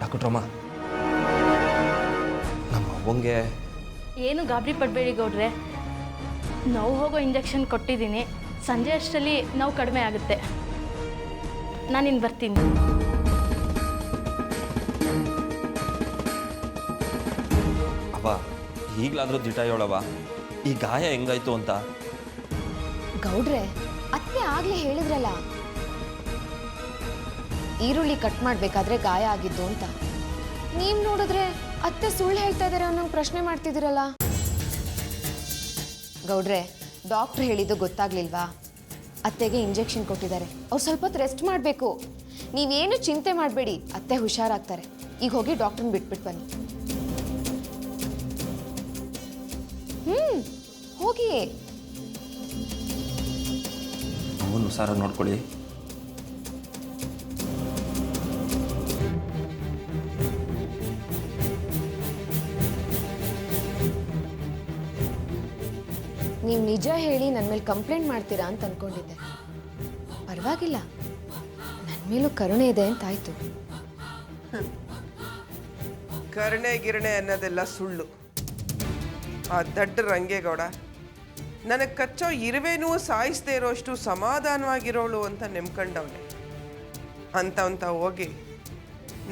ಡಾಕ್ಟ್ರಮ್ಮ, ನಮ್ಮ ಅವ್ವಂಗೆ ಏನು ಗಾಬರಿ ಪಡಬೇಡಿ ಗೌಡ್ರೆ. ನೋವು ಹೋಗೋ ಇಂಜೆಕ್ಷನ್ ಕೊಟ್ಟಿದ್ದೀನಿ. ಸಂಜೆ ಅಷ್ಟರಲ್ಲಿ ನೋವು ಕಡಿಮೆ ಆಗುತ್ತೆ. ನಾನಿನ್ನು ಬರ್ತೀನಿ. ಅವ ಈಗಲಾದರೂ ದಿಟ ಹೇಳವ, ಈ ಗಾಯ ಹೆಂಗಾಯ್ತು ಅಂತ. ಗೌಡ್ರೆ, ಅತ್ತೆ ಆಗ್ಲೇ ಹೇಳಿದ್ರಲ್ಲ ಈರುಳ್ಳಿ ಕಟ್ ಮಾಡ್ಬೇಕಾದ್ರೆ ಗಾಯ ಆಗಿದ್ದು ಅಂತ. ನೀವ್ ನೋಡಿದ್ರೆ ಅತ್ತೆ ಸುಳ್ಳು ಹೇಳ್ತಾ ಇದಾರೆ ಅನ್ನೋ ಪ್ರಶ್ನೆ ಮಾಡ್ತಿದ್ದೀರಲ್ಲ. ಗೌಡ್ರೆ, ಡಾಕ್ಟರ್ ಹೇಳಿದ್ದು ಗೊತ್ತಾಗ್ಲಿಲ್ವಾ? ಅತ್ತೆಗೆ ಇಂಜೆಕ್ಷನ್ ಕೊಟ್ಟಿದ್ದಾರೆ. ಅವ್ರು ಸ್ವಲ್ಪ ಹೊತ್ತು ರೆಸ್ಟ್ ಮಾಡಬೇಕು. ನೀವೇನು ಚಿಂತೆ ಮಾಡಬೇಡಿ, ಅತ್ತೆ ಹುಷಾರಾಗ್ತಾರೆ. ಈಗ ಹೋಗಿ ಡಾಕ್ಟರ್ನ ಬಿಟ್ಬಿಟ್ಟು ಬನ್ನಿ. ಹೋಗಿ. ಅವನು ಹುಷಾರಾಗಿ ನೋಡ್ಕೊಳ್ಳಿ. ನೀವು ನಿಜ ಹೇಳಿ ನನ್ನ ಮೇಲೆ ಕಂಪ್ಲೇಂಟ್ ಮಾಡ್ತೀರಾ ಅಂತ ಅನ್ಕೊಂಡಿದ್ದೆ. ಪರವಾಗಿಲ್ಲ, ನನ್ನ ಮೇಲೂ ಕರುಣೆ ಇದೆ ಅಂತಾಯ್ತು. ಕರುಣೆ ಗಿರಣೆ ಅನ್ನೋದೆಲ್ಲ ಸುಳ್ಳು. ಆ ದಡ್ಡ ರಂಗೇಗೌಡ ನನಗೆ ಕಚ್ಚೋ ಇರುವೆನೂ ಸಾಯಿಸದೇ ಇರೋಷ್ಟು ಸಮಾಧಾನವಾಗಿರೋಳು ಅಂತ ನೆಮ್ಕೊಂಡವನೆ. ಅಂತ ಹೋಗಿ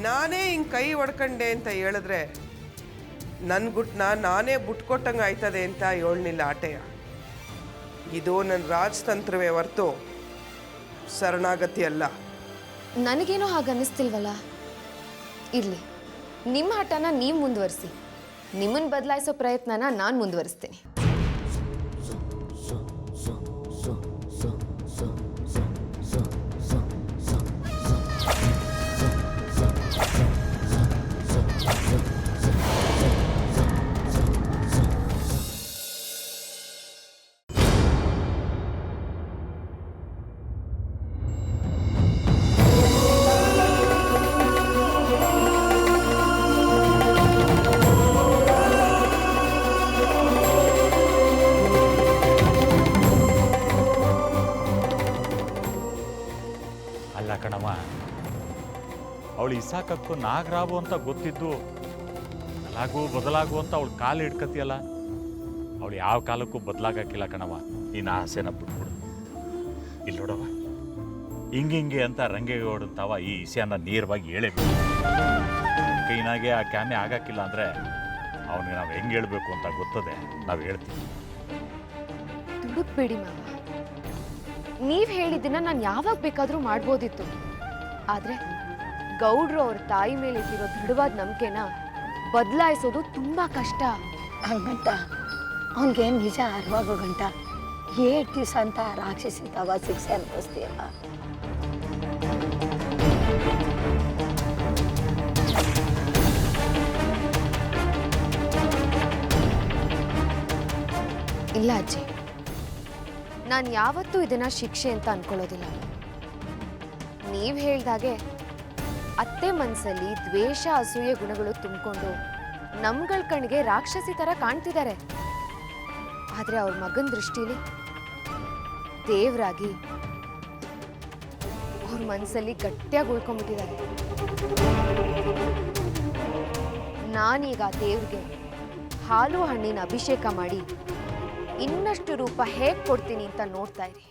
ನಾನೇ ಹಿಂಗೆ ಕೈ ಹೊಡ್ಕೊಂಡೆ ಅಂತ ಹೇಳಿದ್ರೆ ನನ್ನ ಗುಟ್ನ ನಾನೇ ಬುಟ್ಕೊಟ್ಟಂಗೆ ಆಯ್ತದೆ ಅಂತ ಹೇಳಲಿಲ್ಲ ಆಟೆಯ. ಇದು ನನ್ನ ರಾಜತಂತ್ರವೇ ಹೊರ್ತು ಶರಣಾಗತಿ ಅಲ್ಲ. ನನಗೇನೋ ಹಾಗೆ ಅನ್ನಿಸ್ತಿಲ್ವಲ್ಲ. ಇರಲಿ, ನಿಮ್ಮ ಹಠನ ನೀವು ಮುಂದುವರಿಸಿ. ನಿಮ್ಮನ್ನು ಬದಲಾಯಿಸೋ ಪ್ರಯತ್ನನ ನಾನು ಮುಂದುವರಿಸ್ತೀನಿ. ಅಲ್ಲ ಕಣವ, ಅವಳು ಇಸಾಕಕ್ಕೂ ನಾಗರಾವು ಅಂತ ಗೊತ್ತಿದ್ದು ಬದಲಾಗು ಅಂತ ಅವಳು ಕಾಲು ಹಿಡ್ಕತಿಯಲ್ಲ. ಅವಳು ಯಾವ ಕಾಲಕ್ಕೂ ಬದಲಾಗಕ್ಕಿಲ್ಲ ಕಣವ. ನೀನು ಆಸೆನ ಬಿಟ್ಬಿಡು. ಇಲ್ಲಿ ನೋಡವ, ಹಿಂಗೆ ಅಂತ ರಂಗೇಗೌಡಂತವ ಈ ವಿಷಯನ ನೇರವಾಗಿ ಹೇಳೇಬೇಕು. ಕೈನಾಗೆ ಆ ಕ್ಯಾಮೆ ಆಗಕ್ಕಿಲ್ಲ ಅಂದರೆ ಅವನಿಗೆ ನಾವು ಹೆಂಗೆ ಹೇಳಬೇಕು ಅಂತ ಗೊತ್ತದೆ, ನಾವು ಹೇಳ್ತೀವಿ. ದುಡುಕ್ಬೇಡಿ ಮಾವ. ನೀವು ಹೇಳಿದ್ದನ್ನ ನಾನು ಯಾವಾಗ ಬೇಕಾದರೂ ಮಾಡ್ಬೋದಿತ್ತು. ಆದರೆ ಗೌಡ್ರು ಅವ್ರ ತಾಯಿ ಮೇಲೆ ಇಟ್ಟಿರೋ ದೃಢವಾದ ನಂಬಿಕೆನ ಬದಲಾಯಿಸೋದು ತುಂಬ ಕಷ್ಟ. ಹಂಗಂತ ಅವನಿಗೆ ನಿಜ ಅರಿವಾಗೋ ಗಂಟ 8 ದಿವಸ ಅಂತ ರಾಕ್ಷಸಿ ತವ ಶಿಕ್ಷೆ ಅನ್ಭವಿಸ್ತೀಯಲ್ಲ. ಇಲ್ಲ ಅಜ್ಜಿ, ನಾನು ಯಾವತ್ತೂ ಇದನ್ನ ಶಿಕ್ಷೆ ಅಂತ ಅನ್ಕೊಳ್ಳೋದಿಲ್ಲ. ನೀವು ಹೇಳ್ದಾಗೆ ಅತ್ತೆ ಮನಸ್ಸಲ್ಲಿ ದ್ವೇಷ ಅಸೂಯೆ ಗುಣಗಳು ತುಂಬಿಕೊಂಡು ನಮ್ಗಳ ಕಣ್ಣಿಗೆ ರಾಕ್ಷಸಿ ಥರ ಕಾಣ್ತಿದ್ದಾರೆ. ಆದರೆ ಅವ್ರ ಮಗನ ದೃಷ್ಟಿಲಿ ದೇವರಾಗಿ ಅವ್ರ ಮನಸ್ಸಲ್ಲಿ ಗಟ್ಟಿಯಾಗಿ ಉಳ್ಕೊಂಡ್ಬಿಟ್ಟಿದ್ದಾರೆ. ನಾನೀಗ ದೇವ್ರಿಗೆ ಹಾಲು ಹಣ್ಣಿನ ಅಭಿಷೇಕ ಮಾಡಿ ಇನ್ನಷ್ಟು ರೂಪ ಹೇಗೆ ಕೊಡ್ತೀನಿ ಅಂತ ನೋಡ್ತಾ ಇರಿ.